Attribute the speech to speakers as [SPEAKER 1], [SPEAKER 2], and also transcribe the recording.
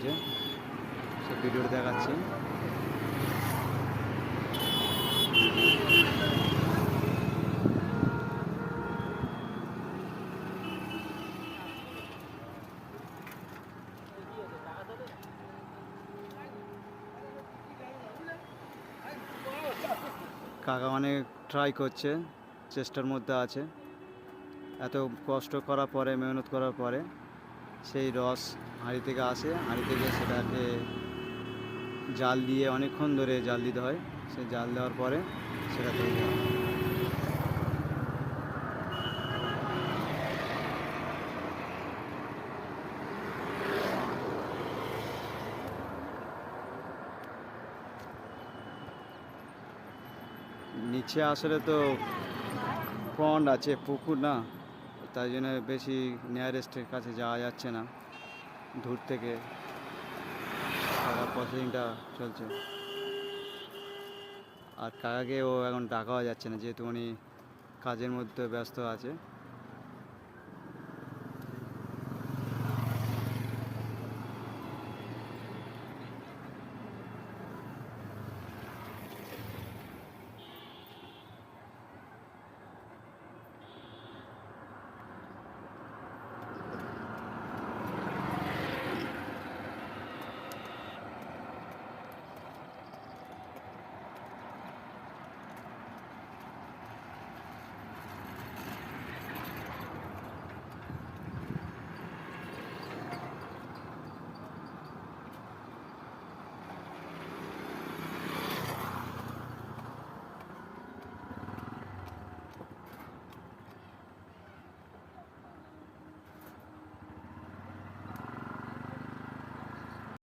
[SPEAKER 1] হয়েছে, সে ভিডিওটা দেখাচ্ছি। কাকা অনেক ট্রাই করছে, চেষ্টার মধ্যে আছে। এত কষ্ট করার পরে, মেহনত করার পরে সেই রস হাঁড়ি থেকে আসে, হাঁড়ি থেকে সেটাকে জাল দিয়ে অনেকক্ষণ ধরে জাল দিতে হয়। সে জাল দেওয়ার পরে সেটা তৈরি হয়। নিচে আসলে তো পন্ড আছে, পুকুর না, তাই জন্য বেশি নিয়ারেস্টের কাছে যাওয়া যাচ্ছে না। দূর থেকে প্রসেসিংটা চলছে। আর কাকাকেও এখন ডাকাও যাচ্ছে না, যেহেতু উনি কাজের মধ্যে ব্যস্ত আছে।